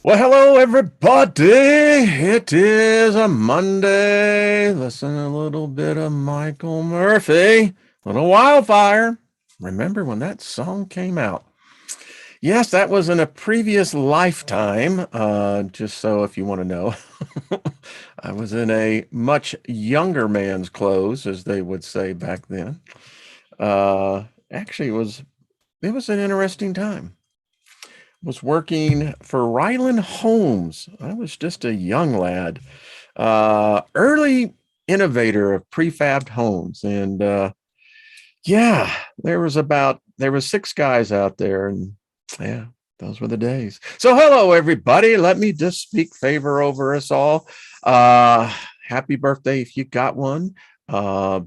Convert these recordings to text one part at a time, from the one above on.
Well, hello, everybody. It is a Monday. Listen a little bit of Michael Murphy, Little Wildfire. Remember when that song came out? Yes, that was in a previous lifetime. Just so if you want to know, I was in a much younger man's clothes, as they would say back then. Actually, it was an interesting time. Was working for Ryland Homes. I was just a young lad, early innovator of prefabbed homes. And yeah, there was six guys out there, and yeah, those were the days. So hello, everybody. Let me just speak favor over us all. Happy birthday if you got one.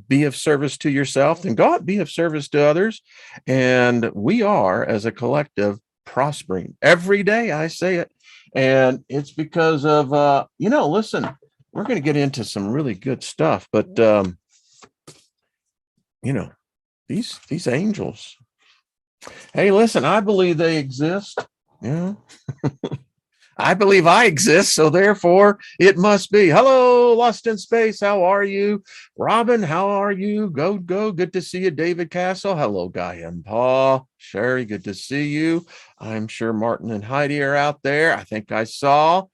Be of service to yourself and God be of service to others. And we are, as a collective, prospering every day. I say it. And it's because of, listen, we're going to get into some really good stuff, but, you know, these angels, hey, listen, I believe they exist. Yeah. I believe I exist, so therefore it must be. Hello, Lost in Space. How are you? Robin, how are you? Go. Good to see you. David Castle. Hello, Guy and Paul. Sherry, good to see you. I'm sure Martin and Heidi are out there. I think I saw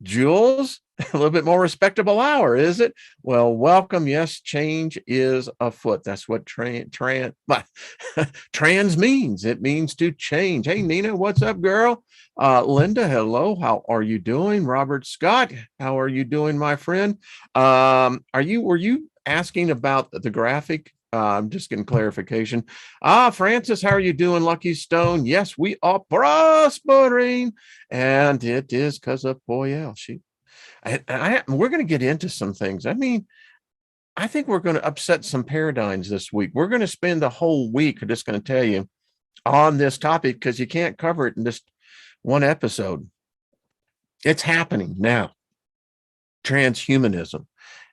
Jules. A little bit more respectable hour, is it? Well, welcome. Yes, change is afoot. That's what trans means. It means to change. Hey, Nina, what's up, girl? Linda, hello. How are you doing? Robert Scott, how are you doing, my friend? Were you asking about the graphic? I'm just getting clarification. Francis, how are you doing, Lucky Stone? Yes, we are prospering, and it is because of Boyelle. We're going to get into some things. I mean, I think we're going to upset some paradigms this week. We're going to spend the whole week just going to tell you on this topic because you can't cover it in just one episode. It's happening now. Transhumanism.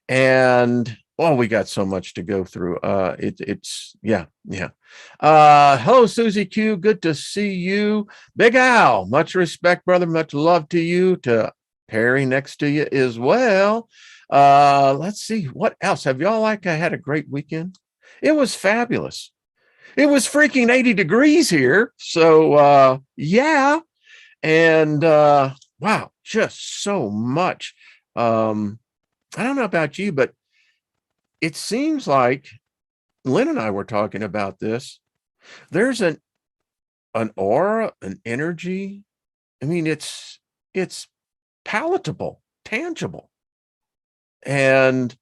And we got so much to go through. It's yeah. Hello, Susie Q. Good to see you. Big Al, much respect, brother. Much love to you. To Perry next to you as well. Let's see what else. Have y'all had a great weekend? It was fabulous. It was freaking 80 degrees here. So yeah. And wow, just so much. I don't know about you, but it seems like Lynn and I were talking about this. There's an aura, an energy. I mean, it's palatable, tangible, and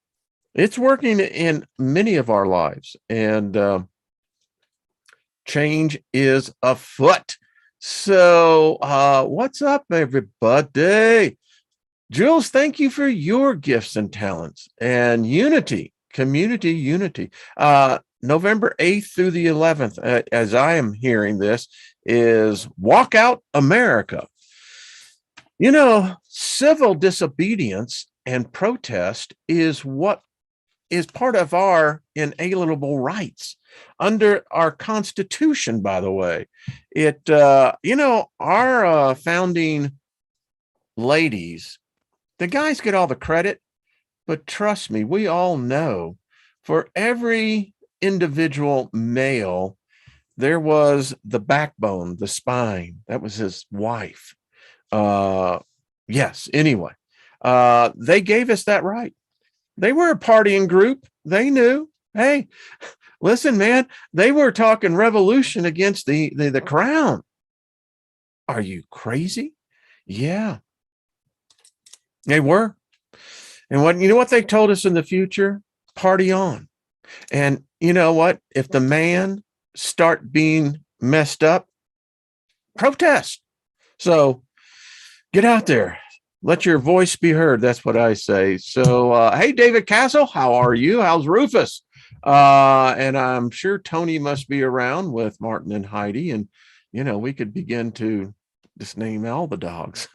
it's working in many of our lives. And change is afoot. So, what's up, everybody? Jules, thank you for your gifts and talents and unity, community unity. November 8th through the 11th, as I am hearing this, is Walk Out America. You know, civil disobedience and protest is what is part of our inalienable rights under our Constitution, by the way. Our founding ladies, the guys get all the credit, but trust me, we all know for every individual male, there was the backbone, the spine. That was his wife. Yes, anyway, they gave us that right. They were a partying group. They knew, hey, listen, man, they were talking revolution against the crown. Are you crazy? Yeah, they were. And what they told us in the future? Party on. And you know what? If the man start being messed up, protest. So get out there. Let your voice be heard. That's what I say. So, hey, David Castle, how are you? How's Rufus? And I'm sure Tony must be around with Martin and Heidi. And, we could begin to just name all the dogs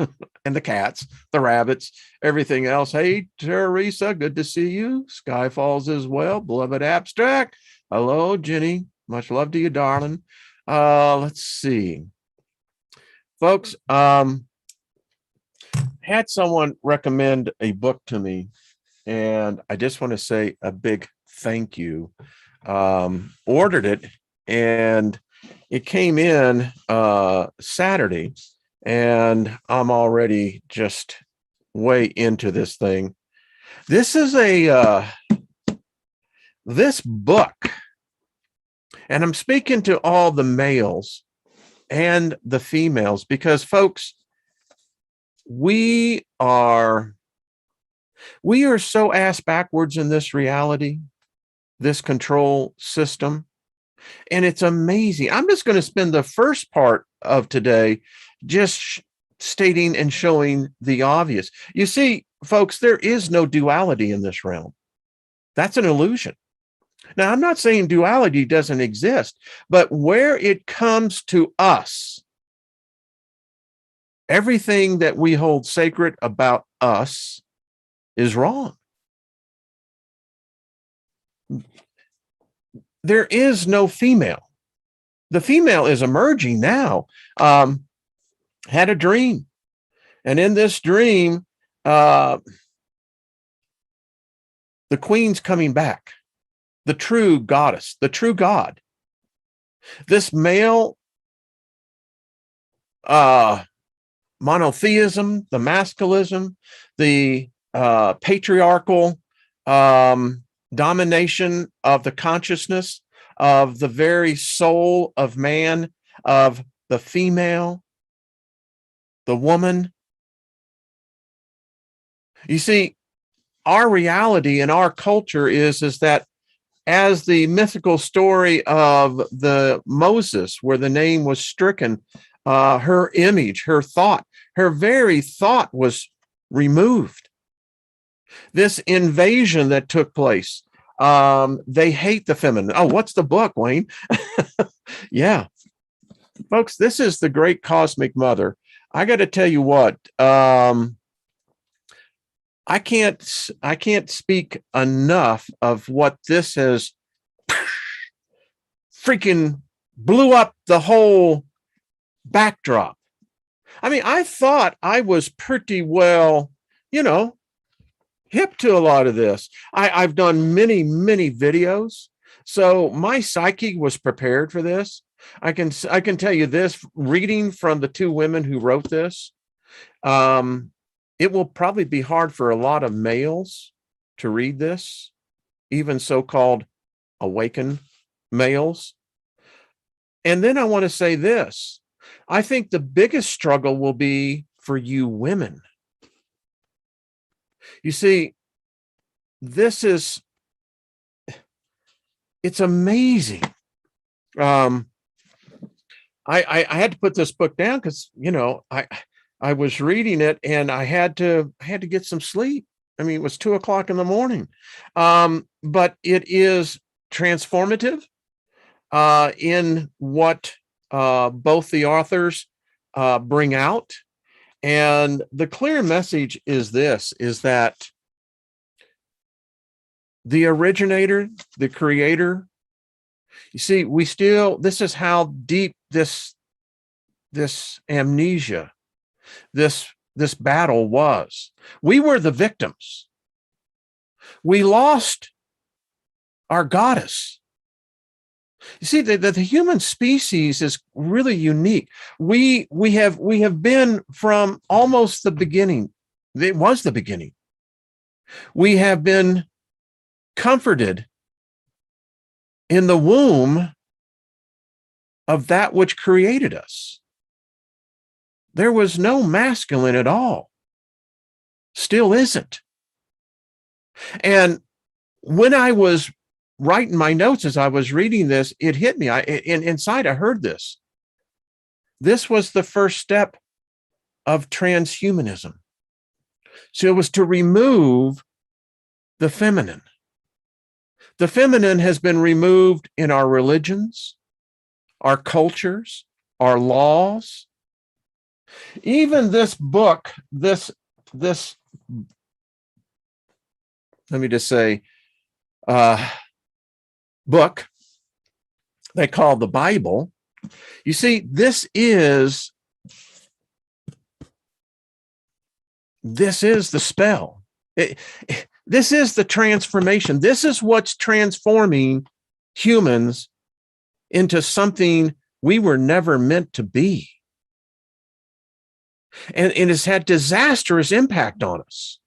and the cats, the rabbits, everything else. Hey, Teresa, good to see you. Skyfalls as well. Beloved Abstract. Hello, Jenny. Much love to you, darling. Let's see. Folks, had someone recommend a book to me, and I just want to say a big thank you. Ordered it, and it came in Saturday, and I'm already just way into this thing. This is this book, and I'm speaking to all the males and the females, because folks, we are so ass backwards in this reality, this control system, and it's amazing. I'm just going to spend the first part of today just stating and showing the obvious. You see, folks, there is no duality in this realm. That's an illusion. Now, I'm not saying duality doesn't exist, but where it comes to us, everything that we hold sacred about us is wrong. There is no female. The female is emerging now. Had a dream, and in this dream, the queen's coming back, the true goddess, the true God. This male monotheism, the masculism, the patriarchal domination of the consciousness of the very soul of man, of the female, the woman. You see, our reality and our culture is that, as the mythical story of the Moses, where the name was stricken, her image, her thought, her very thought was removed. This invasion that took place, they hate the feminine. Oh, what's the book, Wayne? Yeah, folks, this is the great cosmic mother. I got to tell you what, I can't speak enough of what this has freaking blew up the whole backdrop. I mean, I thought I was pretty well, hip to a lot of this. I've done many videos, so my psyche was prepared for this. I can tell you this, reading from the two women who wrote this, it will probably be hard for a lot of males to read this, even so-called awakened males. And then I want to say this. I think the biggest struggle will be for you women. You see, it's amazing. I had to put this book down because, I was reading it and I had to get some sleep. I mean, it was 2:00 in the morning. But it is transformative in what both the authors bring out. And the clear message is this, is that the originator, the creator, you see, this is how deep this amnesia, this battle was. We were the victims. We lost our goddess. You see, the human species is really unique. We have been from almost the beginning. It was the beginning. We have been comforted in the womb of that which created us. There was no masculine at all. Still isn't. And when I was writing my notes as I was reading this, it hit me. Inside I heard this. This was the first step of transhumanism. So it was to remove the feminine. The feminine has been removed in our religions, our cultures, our laws. Even this book, this let me just say, book they call the Bible. You see, this is this is the spell. This is the transformation. This is what's transforming humans into something we were never meant to be. And it's had disastrous impact on us.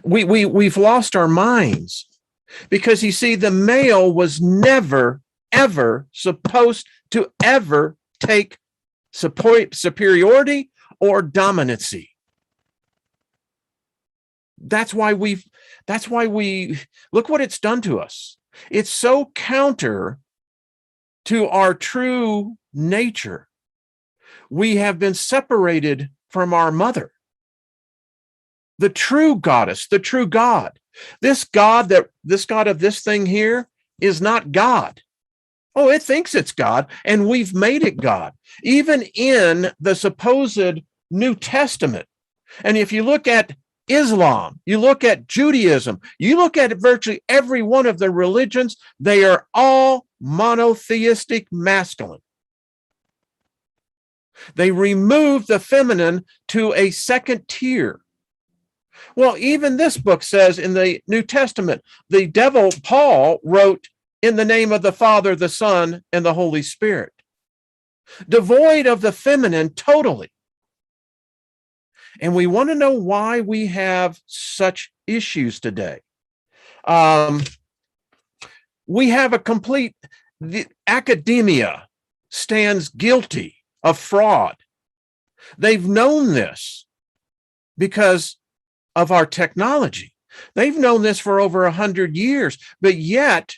We've lost our minds because, you see, the male was never, ever supposed to ever take superiority or dominancy. That's why we look what it's done to us. It's so counter to our true nature. We have been separated from our mother, the true goddess, the true God. This God of this thing here is not God. Oh, it thinks it's God, and we've made it God. Even in the supposed New Testament. And if you look at Islam, you look at Judaism, you look at virtually every one of the religions, they are all monotheistic masculine. They remove the feminine to a second tier. Well, even this book says in the New Testament, the devil, Paul, wrote in the name of the Father, the Son, and the Holy Spirit. Devoid of the feminine totally. And we want to know why we have such issues today. We have the academia stands guilty of fraud. They've known this because of our technology. They've known this for over 100 years, but yet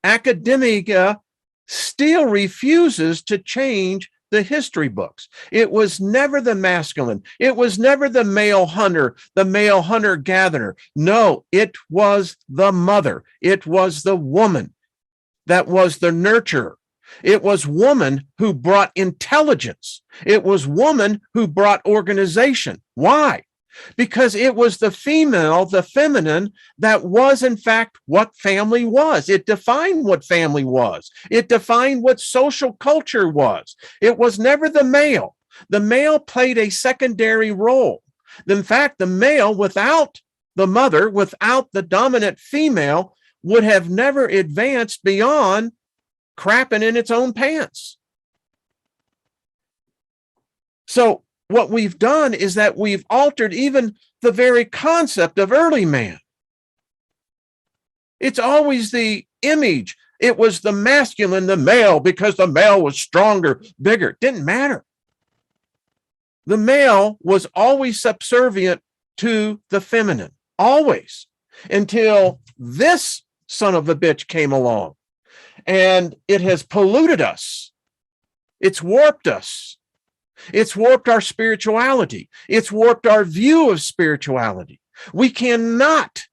academia still refuses to change the history books. It was never the masculine. It was never the male hunter gatherer. No, it was the mother. It was the woman that was the nurturer. It was woman who brought intelligence. It was woman who brought organization. Why? Because it was the female, the feminine, that was in fact what family was. It defined what family was. It defined what social culture was. It was never the male. The male played a secondary role. In fact, the male, without the mother, without the dominant female, would have never advanced beyond crapping in its own pants. So what we've done is that we've altered even the very concept of early man. It's always the image. It was the masculine, the male, because the male was stronger, bigger. It didn't matter. The male was always subservient to the feminine, always, until this son of a bitch came along. And it has polluted us. It's warped us. It's warped our spirituality. It's warped our view of spirituality. We cannot,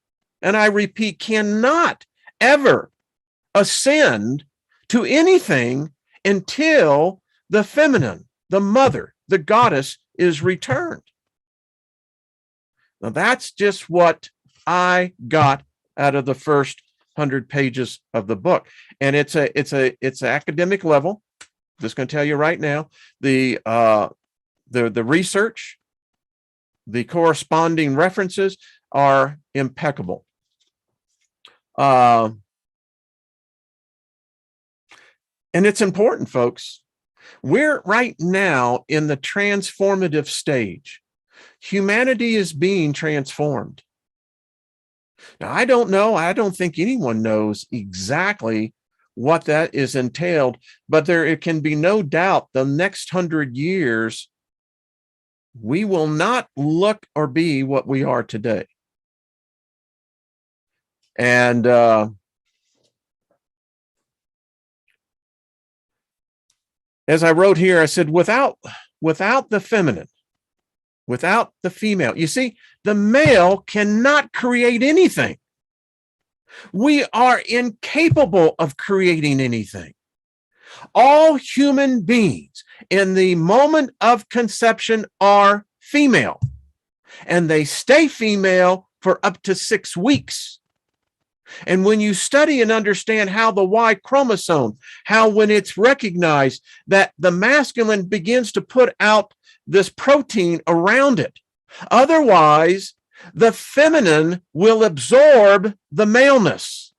and I repeat, cannot ever ascend to anything until the feminine, the mother, the goddess is returned. Now that's just what I got out of the first 100 pages of the book. And it's academic level. Just going to tell you right now, the research, the corresponding references are impeccable. And it's important, folks. We're right now in the transformative stage. Humanity is being transformed. Now, I don't know. I don't think anyone knows exactly what that is entailed, but it can be no doubt the next 100 years, we will not look or be what we are today. And as I wrote here, I said, without the feminine, without the female, you see, the male cannot create anything. We are incapable of creating anything. All human beings in the moment of conception are female, and they stay female for up to 6 weeks. And when you study and understand how the Y chromosome, how when it's recognized that the masculine begins to put out this protein around it, Otherwise, the feminine will absorb the maleness.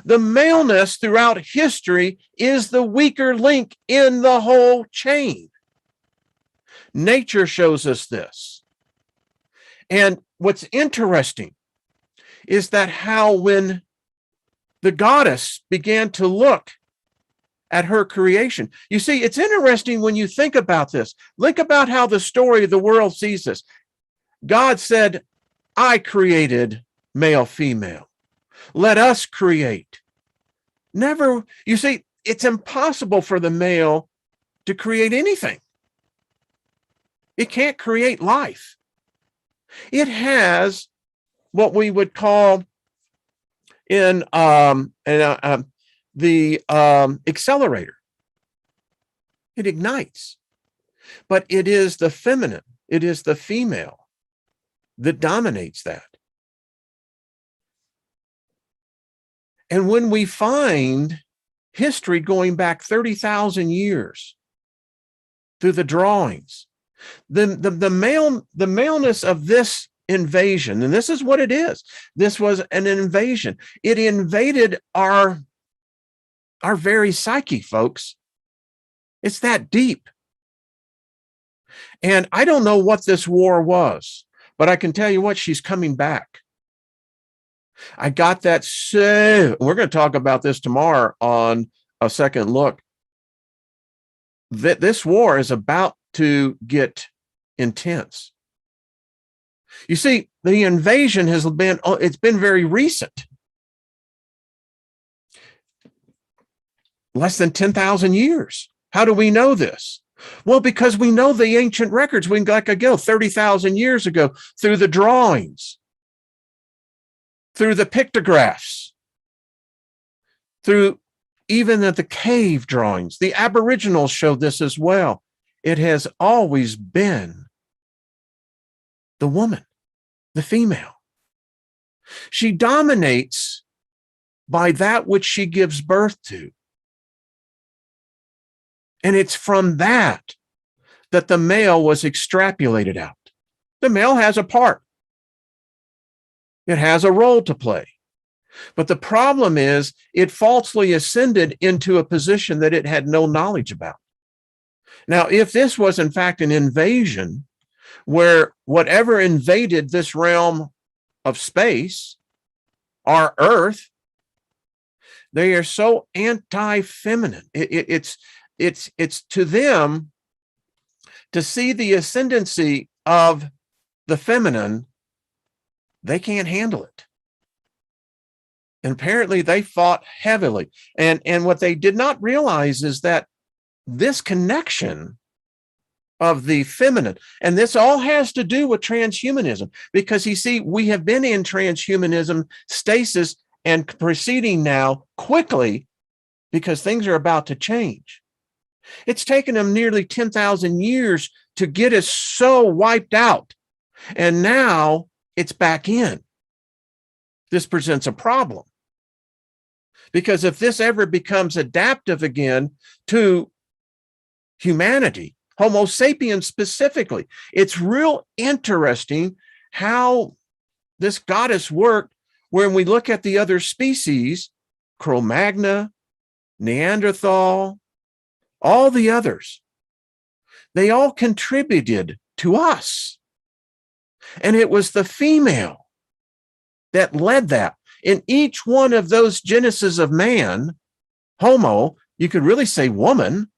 The maleness throughout history is the weaker link in the whole chain. Nature shows us this. And what's interesting is that how when the goddess began to look at her creation, you see, it's interesting when you think about this. Think about how the story of the world sees this. God said, I created male, female. Let us create. Never, you see, it's impossible for the male to create anything. It can't create life. It has what we would call in the accelerator. It ignites, but it is the feminine, it is the female that dominates that. And when we find history going back 30,000 years through the drawings, the maleness of this invasion, and this is what it is. This was an invasion. It invaded our very psyche, folks. It's that deep. And I don't know what this war was, but I can tell you what, she's coming back. I got that. So we're going to talk about this tomorrow on A Second Look. This war is about to get intense. You see, the invasion it's been very recent. Less than 10,000 years. How do we know this? Well, because we know the ancient records. We can go 30,000 years ago through the drawings, through the pictographs, through even the cave drawings. The Aboriginals show this as well. It has always been the woman, the female. She dominates by that which she gives birth to. And it's from that the male was extrapolated out. The male has a part. It has a role to play. But the problem is it falsely ascended into a position that it had no knowledge about. Now, if this was in fact an invasion where whatever invaded this realm of space, our Earth, they are so anti-feminine. It's to them to see the ascendancy of the feminine, they can't handle it. And apparently they fought heavily. And what they did not realize is that this connection of the feminine, and this all has to do with transhumanism, because you see, we have been in transhumanism stasis and proceeding now quickly because things are about to change. It's taken them nearly 10,000 years to get us so wiped out. And now it's back in. This presents a problem. Because if this ever becomes adaptive again to humanity, Homo sapiens specifically, it's real interesting how this goddess worked when we look at the other species, Cro-Magnon, Neanderthal, all the others. They all contributed to us. And it was the female that led that. In each one of those genesis of man, Homo, you could really say woman,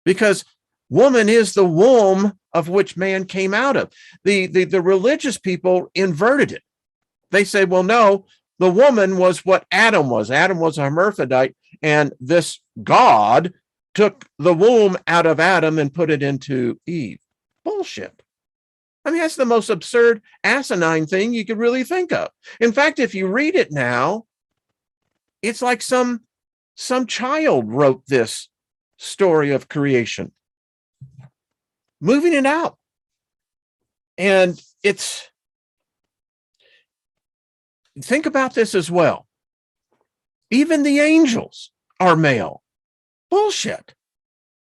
because woman is the womb of which man came out of. The religious people inverted it. They say, well, no, the woman was what Adam was. Adam was a hermaphrodite, and this God took the womb out of Adam and put it into Eve. Bullshit. I mean, that's the most absurd, asinine thing you could really think of. In fact, if you read it now, it's like some child wrote this story of creation, moving it out. And think about this as well. Even the angels are male. Bullshit.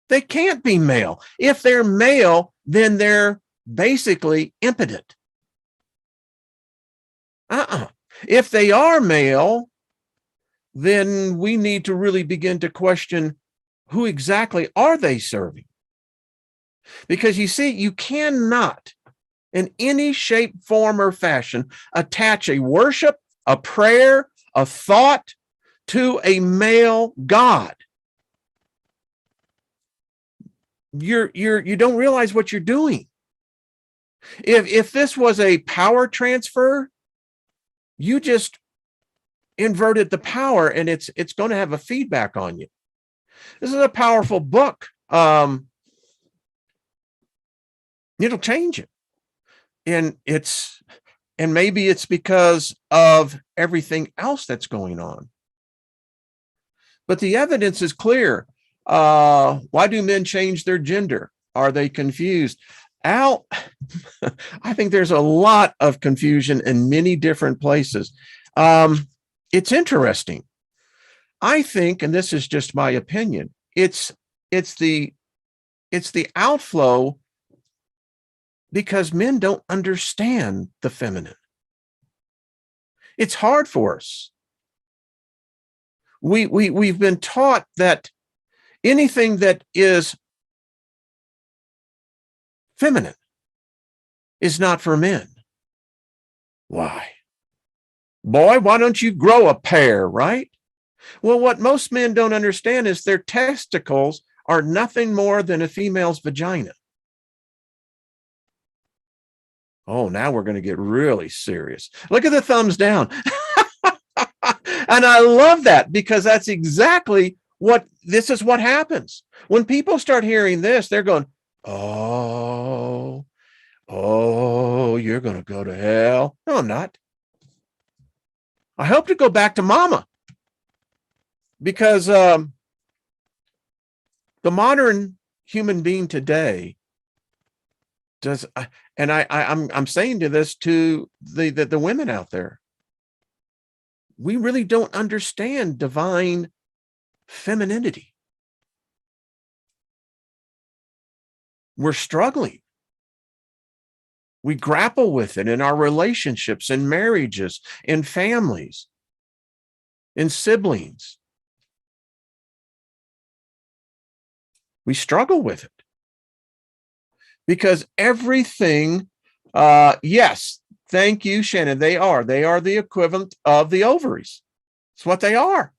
They can't be male. If they're male, then they're basically impotent. If they are male, then we need to really begin to question who exactly are they serving? Because you see, you cannot in any shape, form, or fashion attach a worship, a prayer, a thought to a male God. You don't realize what you're doing. If this was a power transfer, you just inverted the power, and it's going to have a feedback on you. This is a powerful book. It'll change it. And maybe it's because of everything else that's going on. But the evidence is clear. Why do men change their gender? Are they confused? Al, I think there's a lot of confusion in many different places. It's interesting. I think, and this is just my opinion, it's the outflow because men don't understand the feminine. It's hard for us. We've been taught that anything that is feminine is not for men. Why? Boy, why don't you grow a pair, right? Well, what most men don't understand is their testicles are nothing more than a female's vagina. Oh, now we're going to get really serious. Look at the thumbs down. And I love that, because that's exactly this is what happens. When people start hearing this, they're going, oh, you're going to go to hell. No, I'm not. I hope to go back to mama, because the modern human being today does, and I'm saying to this to the women out there, we really don't understand divine femininity. We're struggling. We grapple with it in our relationships, in marriages, in families, in siblings. We struggle with it because everything, yes, thank you, Shannon. They are the equivalent of the ovaries. It's what they are.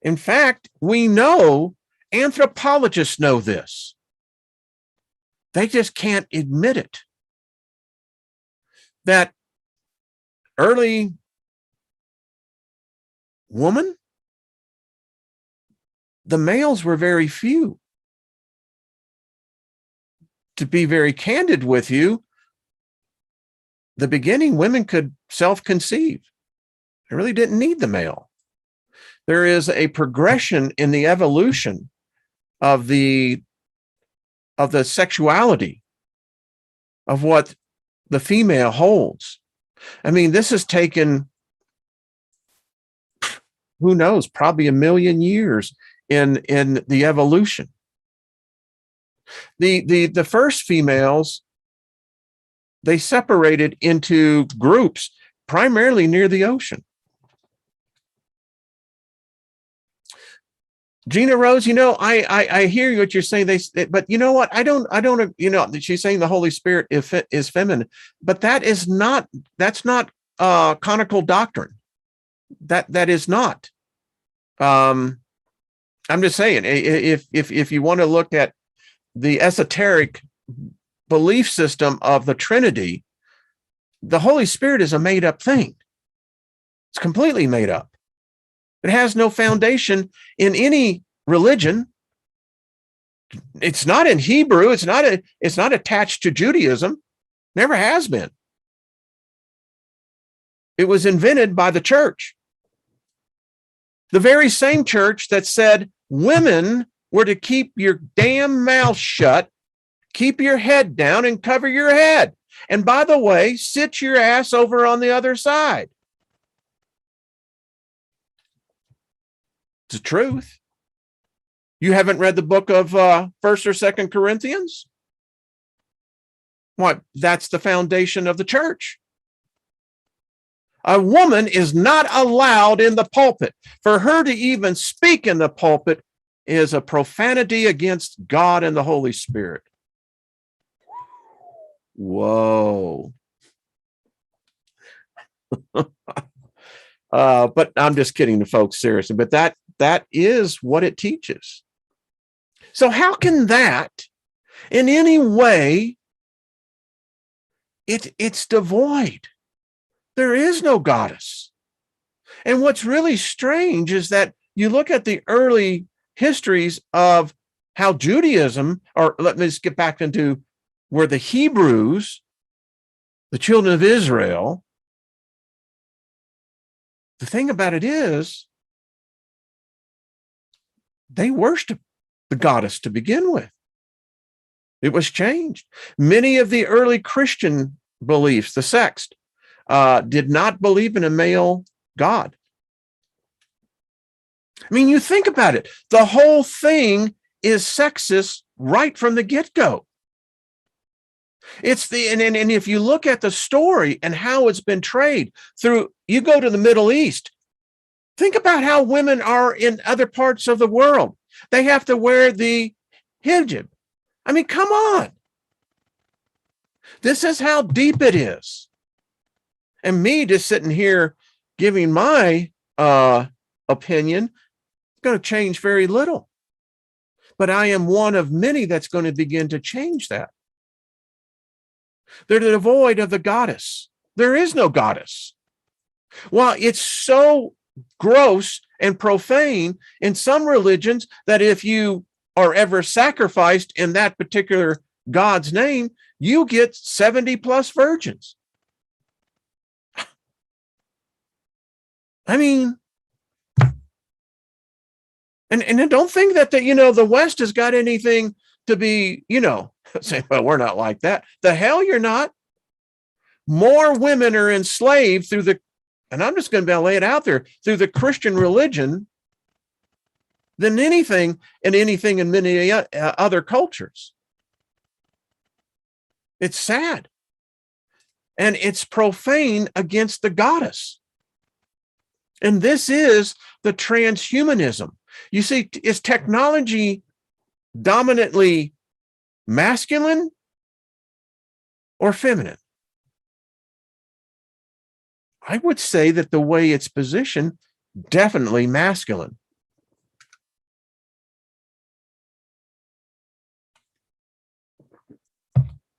In fact, we know, anthropologists know this. They just can't admit it. That early woman, the males were very few. To be very candid with you, the beginning, women could self-conceive. They really didn't need the male. There is a progression in the evolution of the sexuality of what the female holds. I mean, this has taken, who knows, probably 1,000,000 years in the evolution. The first females, they separated into groups, primarily near the ocean. Gina Rose, I hear what you're saying. But you know what? I don't. She's saying the Holy Spirit is feminine, but that's not conical doctrine. That is not. I'm just saying, if you want to look at the esoteric belief system of the Trinity, the Holy Spirit is a made-up thing. It's completely made up. It has no foundation in any religion. It's not in Hebrew. It's not attached to Judaism. Never has been. It was invented by the church. The very same church that said women were to keep your damn mouth shut, keep your head down, and cover your head. And by the way, sit your ass over on the other side. It's the truth. You haven't read the book of 1st or 2nd Corinthians? What? That's the foundation of the church. A woman is not allowed in the pulpit. For her to even speak in the pulpit is a profanity against God and the Holy Spirit. Whoa. But I'm just kidding the folks, seriously. But that is what it teaches. So how can that in any way, it's devoid? There is no goddess. And what's really strange is that you look at the early histories of how Judaism, or let me just get back into where the Hebrews, the children of Israel, the thing about it is they worshiped the goddess to begin with. It was changed. Many of the early Christian beliefs, the sects, did not believe in a male god. I mean, you think about it. The whole thing is sexist right from the get-go. It's and if you look at the story and how it's been portrayed through, you go to the Middle East, think about how women are in other parts of the world. They have to wear the hijab. I mean, come on. This is how deep it is. And me just sitting here giving my opinion, going to change very little. But I am one of many that's going to begin to change that. They're devoid of the goddess. There is no goddess. Well, it's so gross and profane in some religions that if you are ever sacrificed in that particular God's name, you get 70 plus virgins. I mean, and don't think that the West has got anything to be, saying, well, we're not like that. The hell you're not. More women are enslaved through and I'm just going to lay it out there, through the Christian religion than anything in many other cultures. It's sad. And it's profane against the goddess. And this is the transhumanism. You see, is technology dominantly masculine or feminine? I would say that the way it's positioned, definitely masculine.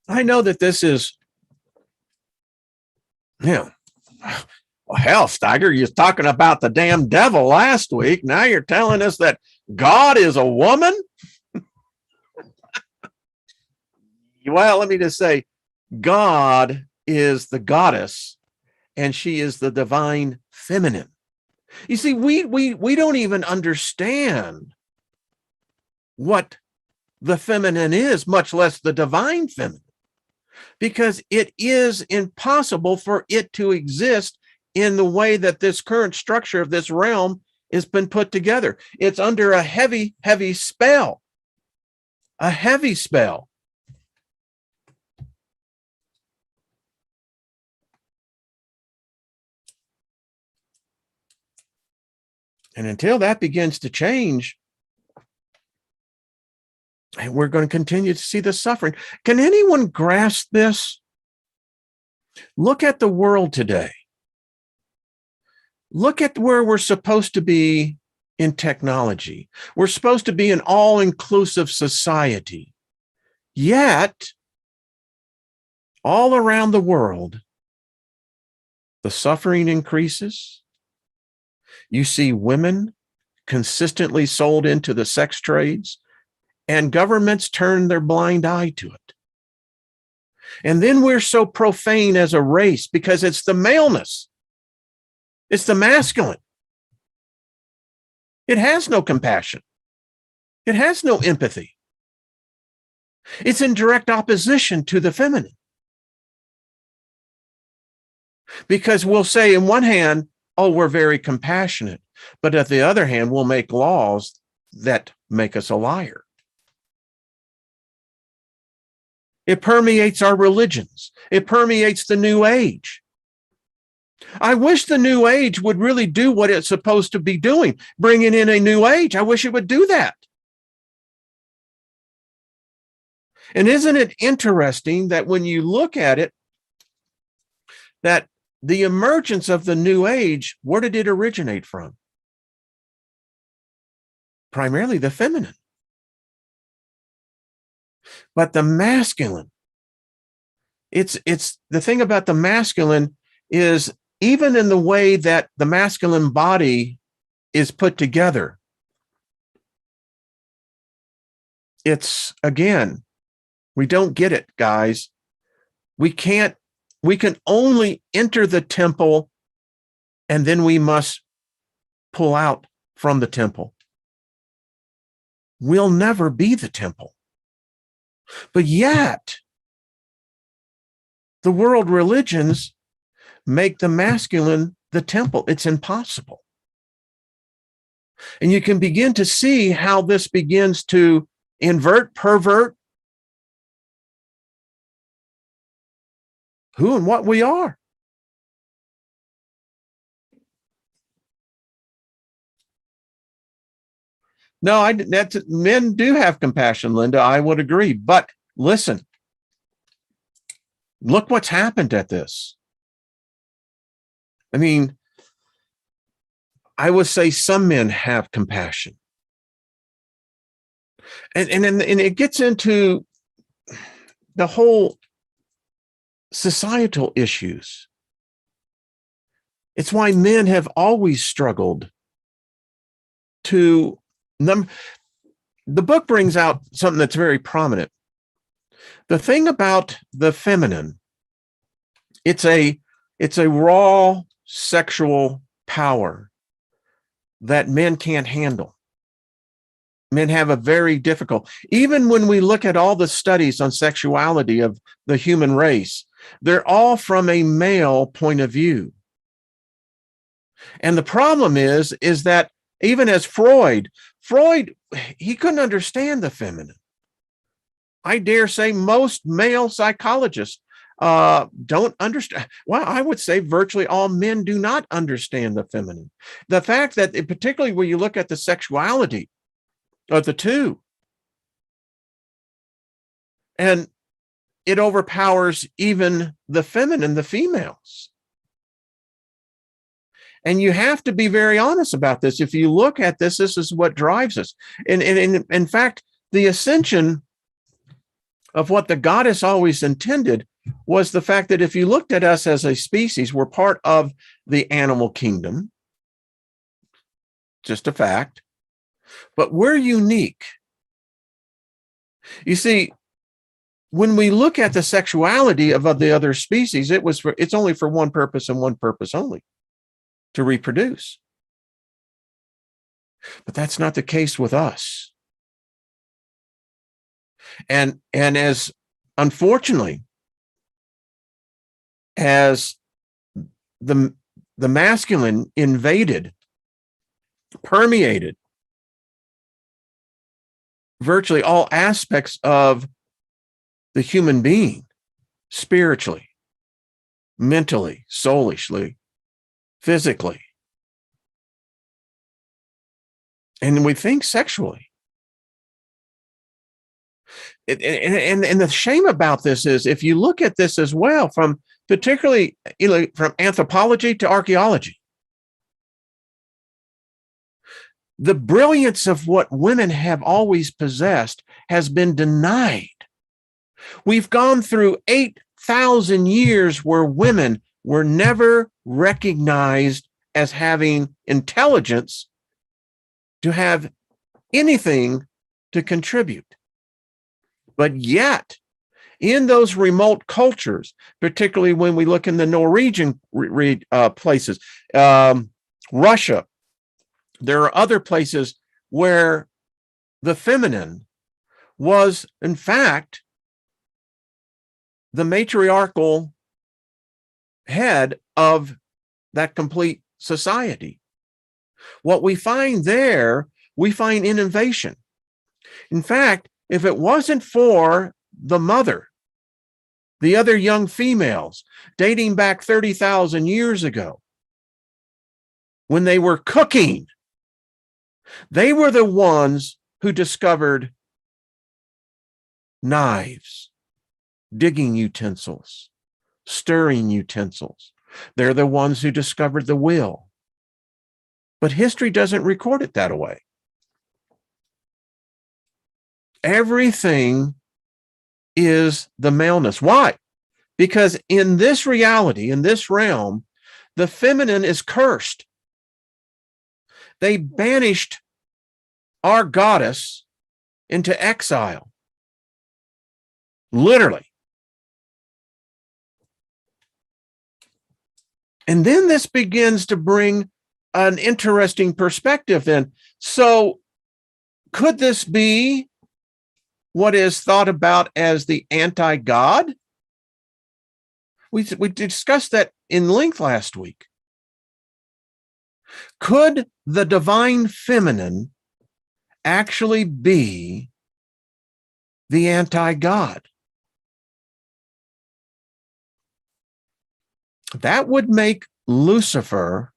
I know that this is, well, hell, Steiger, you're talking about the damn devil last week. Now you're telling us that God is a woman? Well, let me just say, God is the goddess, and she is the divine feminine. You see, we don't even understand what the feminine is, much less the divine feminine, because it is impossible for it to exist in the way that this current structure of this realm has been put together. It's under a heavy, heavy spell, a heavy spell. And until that begins to change, we're going to continue to see the suffering. Can anyone grasp this? Look at the world today. Look at where we're supposed to be in technology. We're supposed to be an all-inclusive society. Yet, all around the world, the suffering increases. You see women consistently sold into the sex trades, and governments turn their blind eye to it. And then we're so profane as a race because it's the maleness. It's the masculine. It has no compassion. It has no empathy. It's in direct opposition to the feminine. Because we'll say in one hand, oh, we're very compassionate. But at the other hand, we'll make laws that make us a liar. It permeates our religions. It permeates the New Age. I wish the New Age would really do what it's supposed to be doing, bringing in a New Age. I wish it would do that. And isn't it interesting that when you look at it, that the emergence of the New Age, where did it originate from? Primarily the feminine. But the masculine, it's the thing about the masculine is even in the way that the masculine body is put together, it's, again, we don't get it, guys. We can only enter the temple and then we must pull out from the temple. We'll never be the temple. But yet, the world religions make the masculine the temple. It's impossible. And you can begin to see how this begins to invert, pervert who and what we are. No, men do have compassion, Linda. I would agree. But listen, look what's happened at this. I mean, I would say some men have compassion. And it gets into the whole societal issues. It's why men have always struggled to the book brings out something that's very prominent. The thing about the feminine, it's a raw sexual power that men can't handle. Men have a very difficult, even when we look at all the studies on sexuality of the human race, they're all from a male point of view. And the problem is that even as Freud, he couldn't understand the feminine. I dare say most male psychologists don't understand. Well, I would say virtually all men do not understand the feminine. The fact that, particularly when you look at the sexuality of the two, and it overpowers even the feminine, the females. And you have to be very honest about this. If you look at this, this is what drives us. And in fact, the ascension of what the goddess always intended was the fact that if you looked at us as a species, we're part of the animal kingdom. Just a fact. But we're unique. You see, when we look at the sexuality of the other species, it's only for one purpose and one purpose only: to reproduce. But that's not the case with us. And as, unfortunately, as the masculine invaded, permeated virtually all aspects of the human being, spiritually, mentally, soulishly, physically, and we think sexually. And the shame about this is, if you look at this as well, from particularly from anthropology to archaeology, the brilliance of what women have always possessed has been denied. We've gone through 8,000 years where women were never recognized as having intelligence to have anything to contribute. But yet, in those remote cultures, particularly when we look in the Norwegian places, Russia, there are other places where the feminine was, in fact, the matriarchal head of that complete society. What we find there, we find innovation. In fact, if it wasn't for the mother, the other young females dating back 30,000 years ago, when they were cooking, they were the ones who discovered knives, digging utensils, stirring utensils. They're the ones who discovered the wheel. But history doesn't record it that way. Everything is the maleness. Why? Because in this reality, in this realm, the feminine is cursed. They banished our goddess into exile. Literally. And then this begins to bring an interesting perspective then. So could this be what is thought about as the anti-God? We discussed that in length last week. Could the divine feminine actually be the anti-God? That would make Lucifer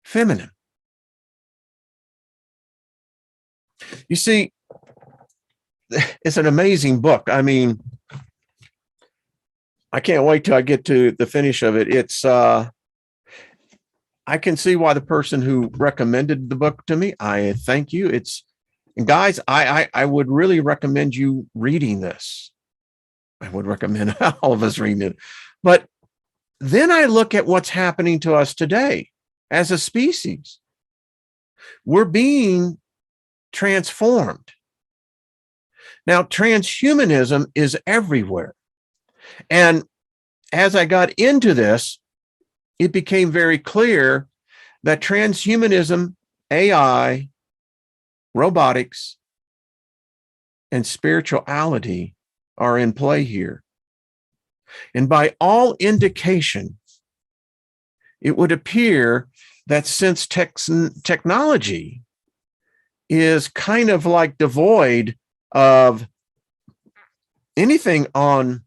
feminine. You see, it's an amazing book. I mean, I can't wait till I get to the finish of it. It's I can see why the person who recommended the book to me, I thank you. And guys, I would really recommend you reading this. I would recommend all of us reading it. But then I look at what's happening to us today as a species. We're being transformed. Now, transhumanism is everywhere. And as I got into this, it became very clear that transhumanism, AI, robotics, and spirituality are in play here. And by all indication, it would appear that since technology is kind of like devoid of anything on,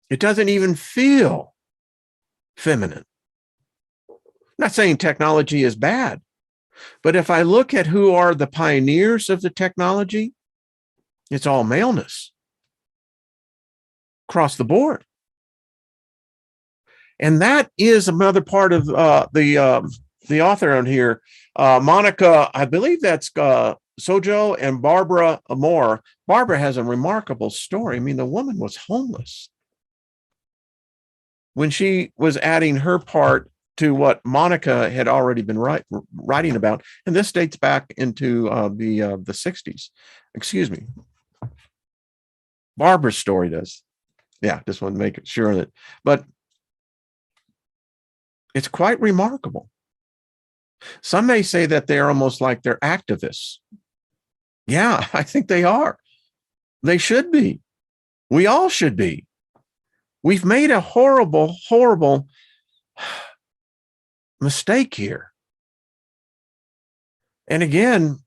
it doesn't even feel feminine. I'm not saying technology is bad, but if I look at who are the pioneers of the technology, it's all maleness across the board. And that is another part of the author on here, Monica, I believe that's Sojo and Barbara Amore. Barbara has a remarkable story. I mean, the woman was homeless when she was adding her part to what Monica had already been writing about. And this dates back into the 60s. Excuse me. Barbara's story does. Yeah, just want to make sure that, but it's quite remarkable. Some may say that they're almost like they're activists. Yeah, I think they are. They should be. We all should be. We've made a horrible, horrible mistake here. And again,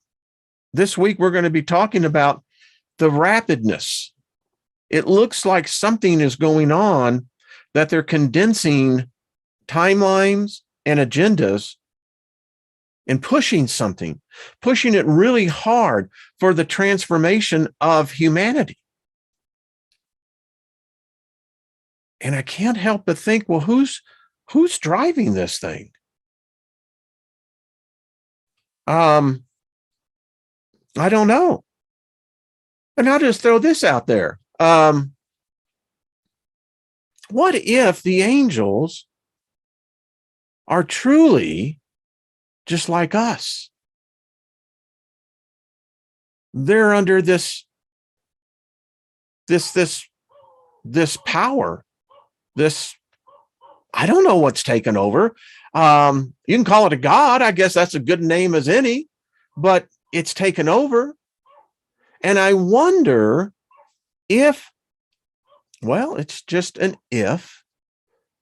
this week we're going to be talking about the rapidness. It looks like something is going on, that they're condensing timelines and agendas and pushing it really hard for the transformation of humanity. And I can't help but think, well, who's driving this thing? I don't know. And I'll just throw this out there. What if the angels are truly just like us? They're under this power, I don't know what's taken over. You can call it a god. I guess that's a good name as any, but it's taken over. And I wonder if, well, it's just an if,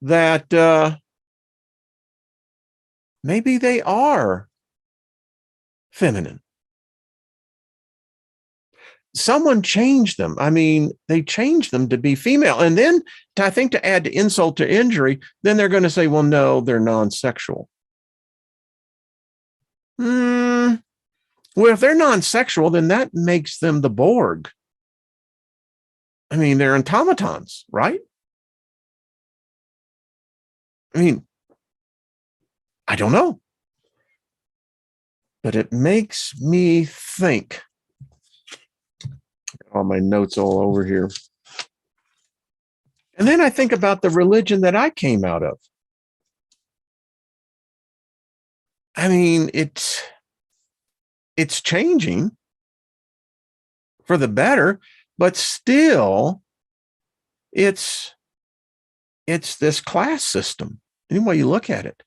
that maybe they are feminine. someone changed them. I mean, they changed them to be female. And then I think to add to insult to injury, then they're going to say, well, no, they're non-sexual. Well, if they're non-sexual, then that makes them the Borg. I mean, they're automatons, right? I mean, I don't know. But it makes me think. All my notes all over here. And then I think about the religion that I came out of. I mean, it's changing for the better, but still it's this class system, any way you look at it.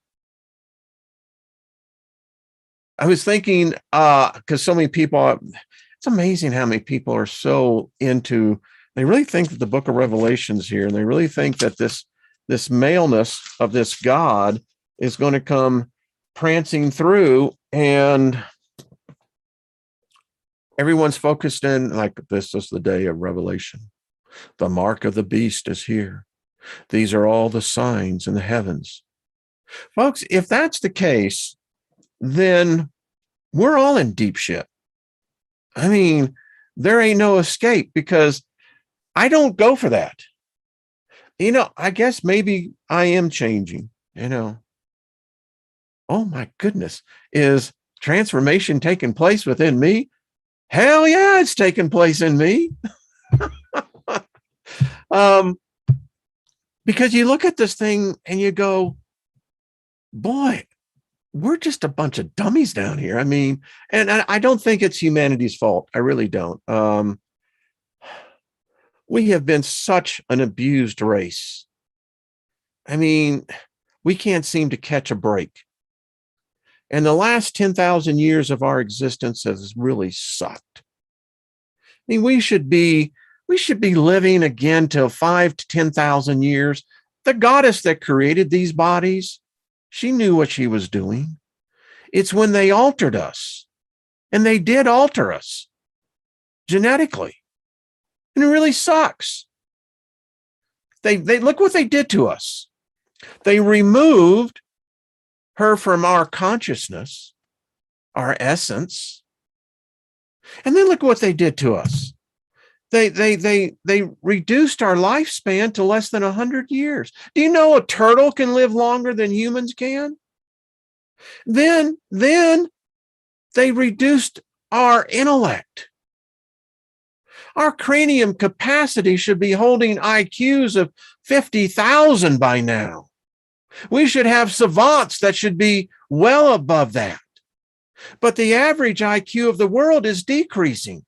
I was thinking, because so many people, it's amazing how many people are so into, they really think that the book of Revelation's here, and they really think that this maleness of this God is going to come prancing through, and everyone's focused in, like, this is the day of Revelation. The mark of the beast is here. These are all the signs in the heavens. Folks, if that's the case, then we're all in deep shit. I mean, there ain't no escape, because I don't go for that. You know, I guess maybe I am changing, you know. Oh my goodness, is transformation taking place within me? Hell yeah, it's taking place in me. Because you look at this thing and you go, boy, we're just a bunch of dummies down here. I mean, and I don't think it's humanity's fault. I really don't. We have been such an abused race. I mean, we can't seem to catch a break. And the last 10,000 years of our existence has really sucked. I mean, we should be living again till 5 to 10,000 years. The goddess that created these bodies, she knew what she was doing. It's when they altered us, and they did alter us genetically. And it really sucks. They look what they did to us. They removed her from our consciousness, our essence. And then look what they did to us. They reduced our lifespan to less than 100 years. Do you know a turtle can live longer than humans can? Then they reduced our intellect. Our cranium capacity should be holding IQs of 50,000 by now. We should have savants that should be well above that. But the average IQ of the world is decreasing.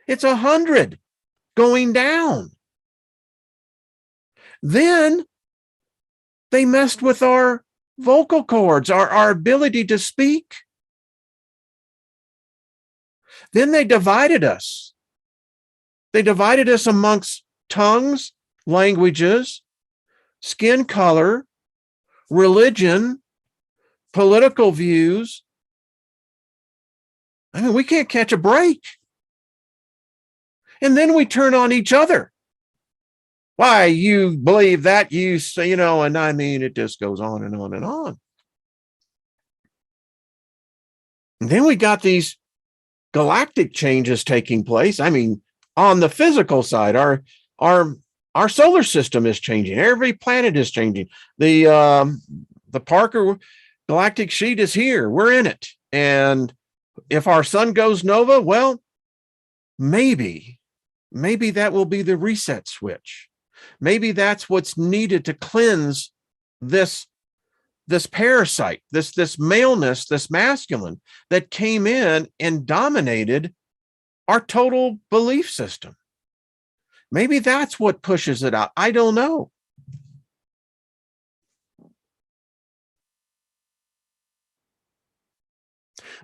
It's 100, going down. Then they messed with our vocal cords, our ability to speak. Then they divided us. They divided us amongst tongues, languages, skin color, religion, political views. I mean, we can't catch a break. And then we turn on each other. Why, you believe that, you say, you know, and I mean, it just goes on and on and on. And then we got these galactic changes taking place. I mean, on the physical side, our solar system is changing. Every planet is changing. The Parker galactic sheet is here. We're in it. And if our sun goes nova, well, maybe that will be the reset switch. Maybe that's what's needed to cleanse this parasite, this maleness, this masculine that came in and dominated our total belief system. Maybe that's what pushes it out. I don't know.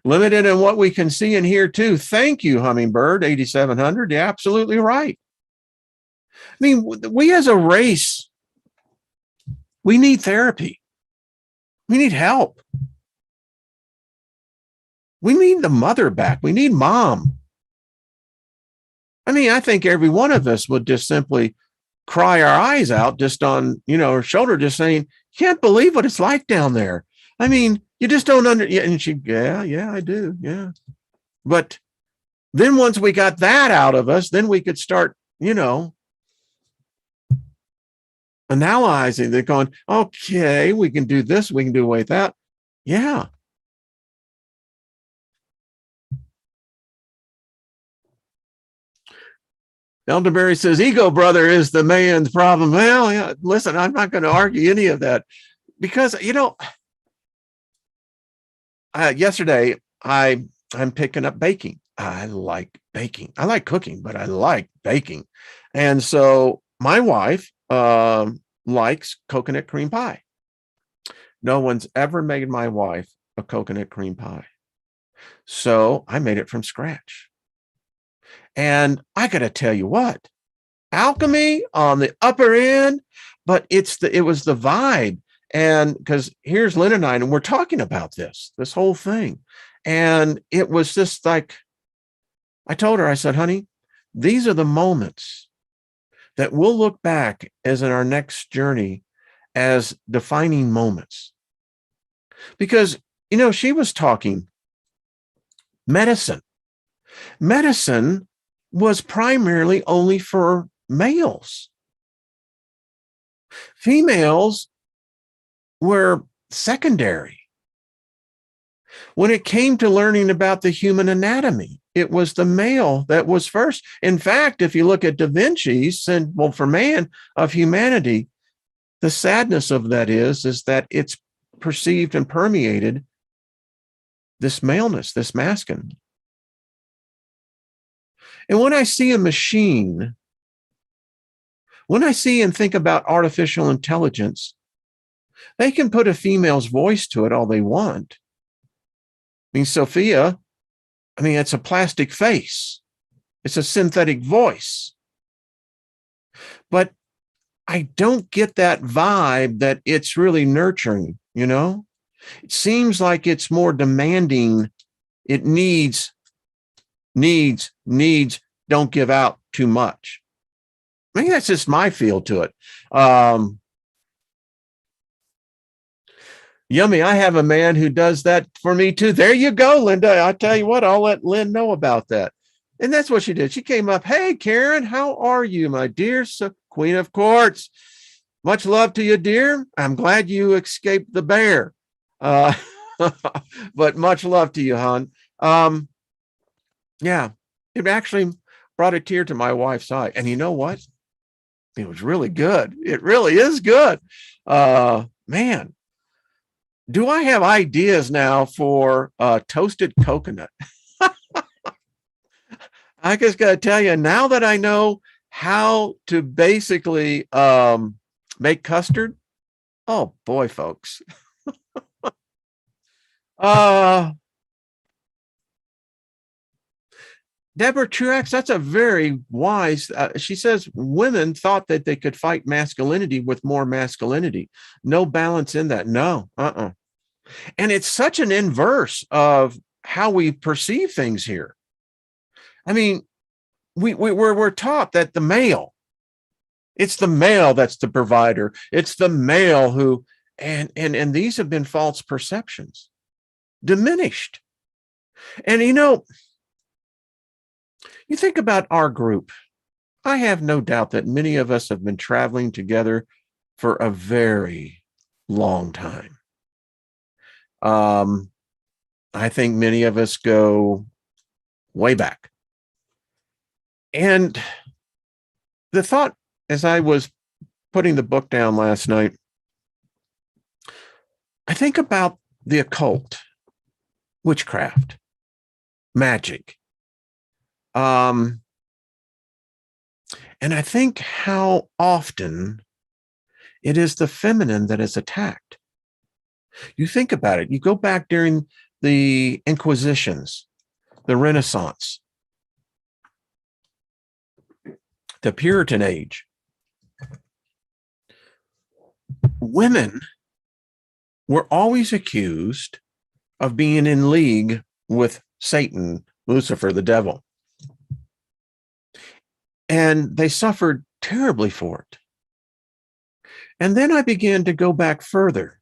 Limited in what we can see and hear too. Thank you, Hummingbird 8700. You're absolutely right. I mean, we as a race, we need therapy. We need help. We need the mother back. We need mom. I mean, I think every one of us would just simply cry our eyes out just on, her shoulder, just saying, can't believe what it's like down there. I mean, you just don't and she, yeah, I do. Yeah. But then once we got that out of us, then we could start, analyzing. They're going, okay, we can do this. We can do away with that. Yeah. Elderberry says, ego, brother, is the man's problem. Well, yeah, listen, I'm not going to argue any of that because, yesterday I'm picking up baking. I like baking. I like cooking, but I like baking. And so my wife likes coconut cream pie. No one's ever made my wife a coconut cream pie. So I made it from scratch. And I got to tell you what, alchemy on the upper end, but it was the vibe. And because here's Lynn and I, and we're talking about this whole thing. And it was just like, I told her, I said, honey, these are the moments that we'll look back as in our next journey as defining moments. Because, she was talking medicine. Medicine was primarily only for males. Females were secondary. When it came to learning about the human anatomy, it was the male that was first. In fact, if you look at Da Vinci's Symbol for Man of Humanity, the sadness of that is that it's perceived and permeated this maleness, this masculine. And when I see a machine, when I see and think about artificial intelligence, they can put a female's voice to it all they want. I mean, Sophia, it's a plastic face. It's a synthetic voice. But I don't get that vibe that it's really nurturing, It seems like it's more demanding. It needs, don't give out too much. I mean, that's just my feel to it. Yummy, I have a man who does that for me too. There you go, Linda. I tell you what, I'll let Lynn know about that. And that's what she did. She came up, hey, Karen, how are you, my dear Queen of Courts? Much love to you, dear. I'm glad you escaped the bear. But much love to you, hon. Yeah, it actually brought a tear to my wife's eye. And you know what? It was really good. It really is good. Man, do I have ideas now for toasted coconut? I just got to tell you, now that I know how to basically make custard, oh boy, folks. Deborah Truax, that's a very wise, she says women thought that they could fight masculinity with more masculinity. No balance in that. No, And it's such an inverse of how we perceive things here. I mean, we're taught that it's the male that's the provider. It's the male who, and these have been false perceptions, diminished. And you think about our group. I have no doubt that many of us have been traveling together for a very long time. I think many of us go way back. And the thought, as I was putting the book down last night, I think about the occult, witchcraft, magic. And I think how often it is the feminine that is attacked. You think about it. You go back during the Inquisitions, the Renaissance, the Puritan age. Women were always accused of being in league with Satan, Lucifer, the devil. And they suffered terribly for it. And then I began to go back further.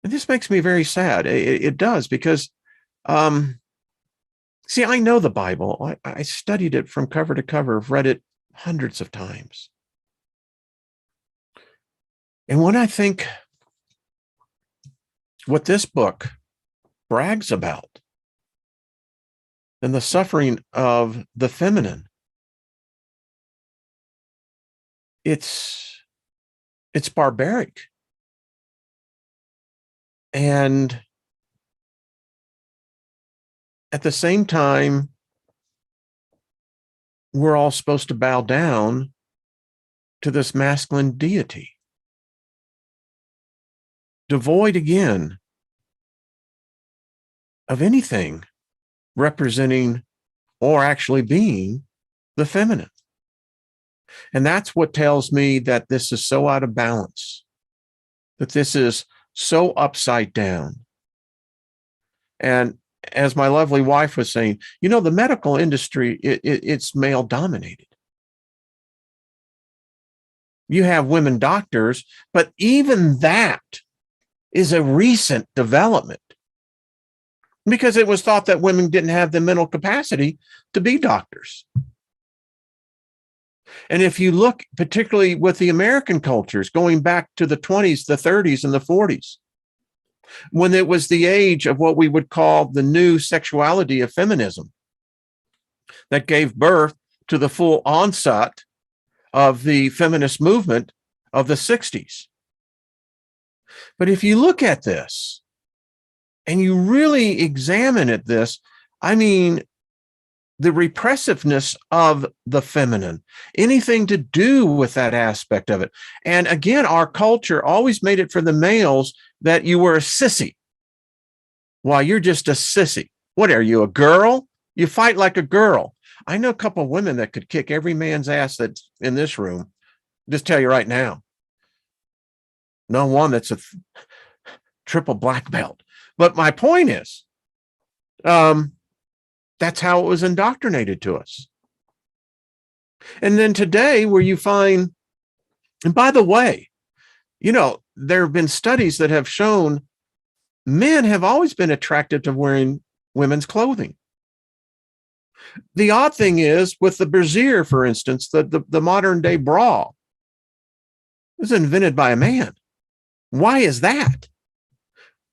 And this makes me very sad. It does, because, see, I know the Bible. I studied it from cover to cover. I've read it hundreds of times. And when I think what this book brags about and the suffering of the feminine, it's barbaric. And at the same time, we're all supposed to bow down to this masculine deity, devoid again of anything representing or actually being the feminine. And that's what tells me that this is so out of balance, that this is so upside down. And as my lovely wife was saying, the medical industry, it's male dominated. You have women doctors, but even that is a recent development, because it was thought that women didn't have the mental capacity to be doctors. And if you look particularly with the American cultures, going back to the 20s, the 30s, and the 40s, when it was the age of what we would call the new sexuality of feminism, that gave birth to the full onset of the feminist movement of the 60s. But if you look at this and you really examine this, I mean, the repressiveness of the feminine, anything to do with that aspect of it. And again, our culture always made it for the males that you were a sissy. Why, you're just a sissy. What are you, a girl? You fight like a girl. I know a couple of women that could kick every man's ass that's in this room. Just tell you right now. No one that's a triple black belt. But my point is, that's how it was indoctrinated to us. And then today, where you find, and by the way, there have been studies that have shown men have always been attracted to wearing women's clothing. The odd thing is, with the brassiere, for instance, the modern day bra was invented by a man. Why is that?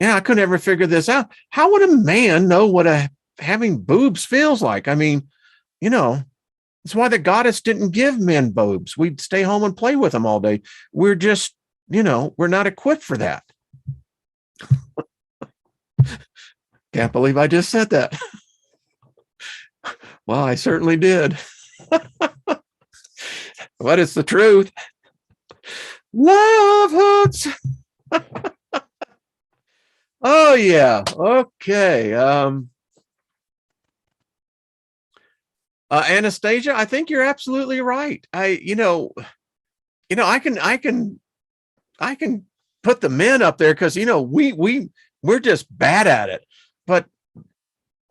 Yeah, I could never figure this out. How would a man know what having boobs feels like? I mean, it's why the goddess didn't give men boobs. We'd stay home and play with them all day. We're just, we're not equipped for that. Can't believe I just said that. Well, I certainly did. But it's the truth. Love hurts. Oh, yeah. Okay. Anastasia, I think you're absolutely right. I can put the men up there because we're just bad at it, but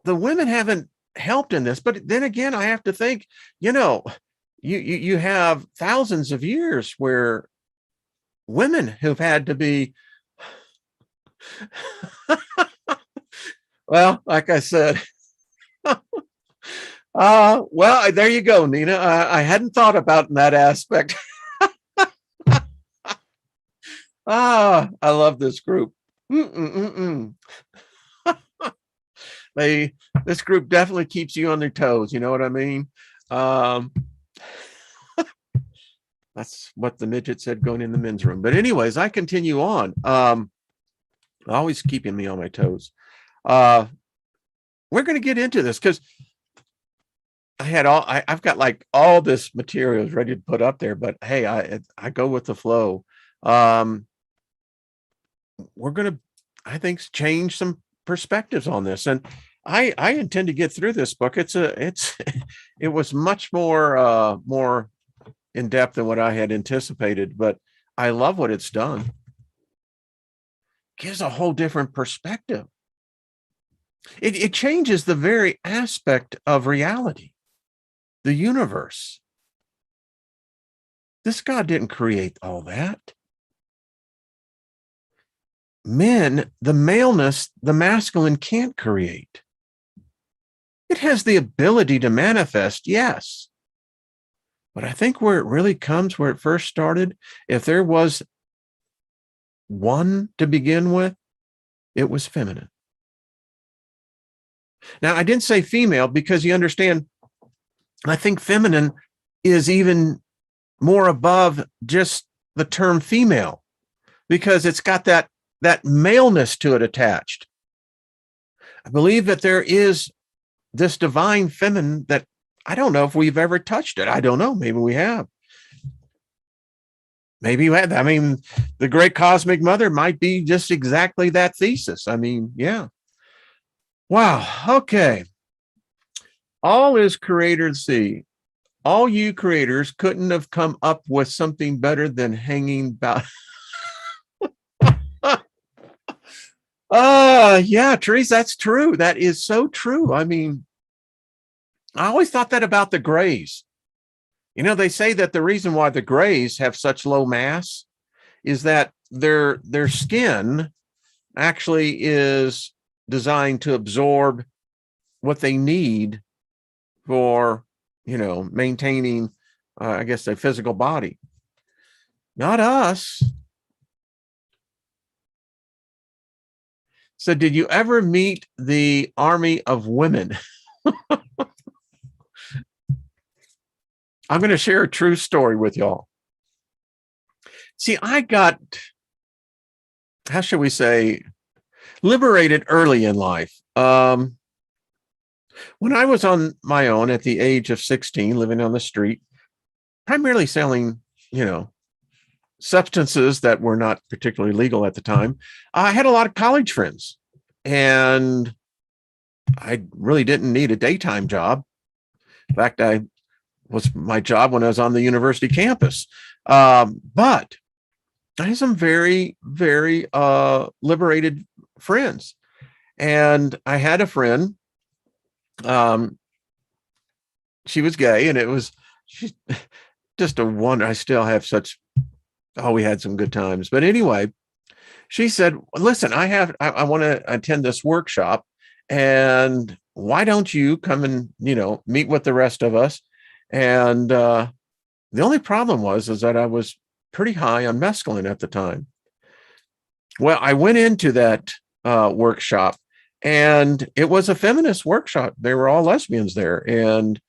the women haven't helped in this. But then again, I have to think, you have thousands of years where women who've had to be, well, like I said, well, there you go, Nina. I hadn't thought about in that aspect. I love this group. This group definitely keeps you on their toes. You know what I mean? That's what the midget said going in the men's room. But anyways, I continue on. Always keeping me on my toes. We're going to get into this because I've got like all this materials ready to put up there, but hey, I go with the flow. We're going to, I think, change some perspectives on this. And I intend to get through this book. It was much more in depth than what I had anticipated, but I love what it's done. Gives a whole different perspective. It changes the very aspect of reality. the universe. This God didn't create all that. Men, the maleness, the masculine can't create. It has the ability to manifest, yes. But I think where it really comes, where it first started, if there was one to begin with, it was feminine. Now, I didn't say female because you understand, I think feminine is even more above just the term female because it's got that maleness to it attached. I believe that there is this divine feminine that I don't know if we've ever touched it. I don't know. Maybe we have. Maybe you had. I mean, the great cosmic mother might be just exactly that thesis. I mean, yeah. Wow. Okay. All is creator see. All you creators couldn't have come up with something better than hanging about. Yeah, Therese, that's true. That is so true. I mean, I always thought that about the Greys. You know, they say that the reason why the Greys have such low mass is that their skin actually is designed to absorb what they need for, you know, maintaining, I guess, a physical body. Not us. So did you ever meet the army of women? I'm going to share a true story with y'all. See, I got, how should we say, liberated early in life. When I was on my own at the age of 16, living on the street, primarily selling, you know, substances that were not particularly legal at the time, I had a lot of college friends, and I really didn't need a daytime job. In fact, I was my job when I was on the university campus. But I had some very, very liberated friends. And I had a friend, she was gay, and she's just a wonder. I still have such, we had some good times. But anyway, she said, listen, I want to attend this workshop, and why don't you come and, you know, meet with the rest of us? And the only problem is that I was pretty high on mescaline at the time. Well, I went into that workshop, and it was a feminist workshop. They were all lesbians there. And,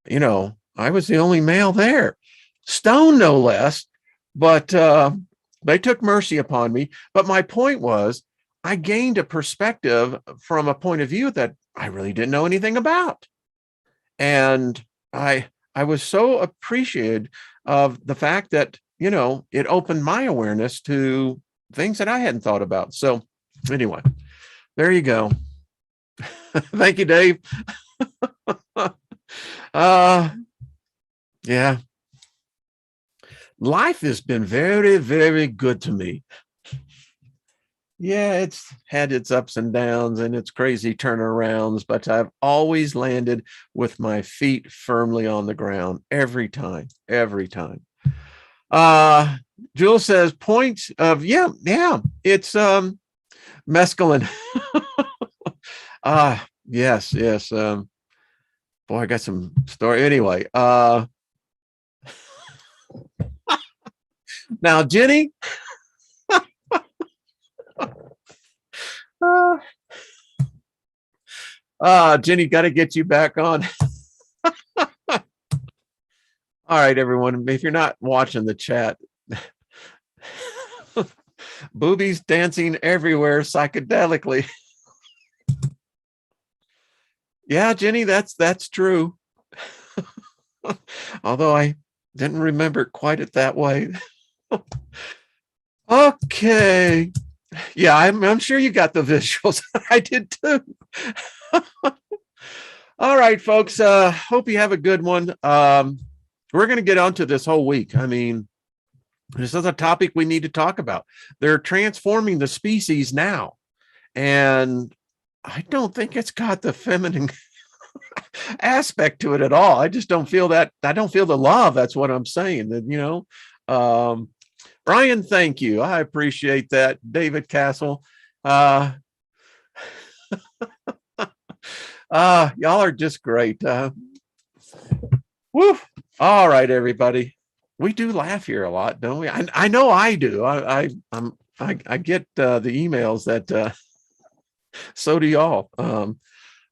you know, I was the only male there, stoned no less, but they took mercy upon me. But my point was, I gained a perspective from a point of view that I really didn't know anything about. And I was so appreciative of the fact that, you know, it opened my awareness to things that I hadn't thought about. So anyway, there you go. Thank you, Dave. Yeah. Life has been very, very good to me. Yeah, it's had its ups and downs and its crazy turnarounds, but I've always landed with my feet firmly on the ground every time, every time. Jules says points of, yeah, it's mescaline. Yes. Boy, I got some story. Anyway, now, Jenny, Jenny, got to get you back on. All right, everyone, if you're not watching the chat, boobies dancing everywhere psychedelically. Yeah, Jenny, that's true. Although I didn't remember it quite it that way. Okay. Yeah, I'm sure you got the visuals. I did too. All right, folks. Hope you have a good one. We're going to get onto this whole week. I mean, this is a topic we need to talk about. They're transforming the species now, and I don't think it's got the feminine. aspect to it at all. I just don't feel that. I don't feel the love. That's what I'm saying. That, Brian, thank you. I appreciate that. David Castle. Y'all are just great. Woo. All right, everybody. We do laugh here a lot, don't we? I know I do. I get the emails that so do y'all.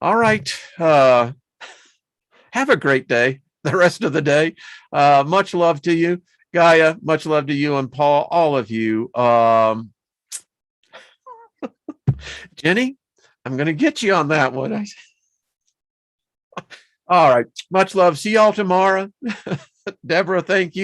All right. Have a great day. The rest of the day. Much love to you, Gaia. Much love to you and Paul. All of you. Jenny, I'm going to get you on that one. All right. Much love. See y'all tomorrow. Deborah, thank you.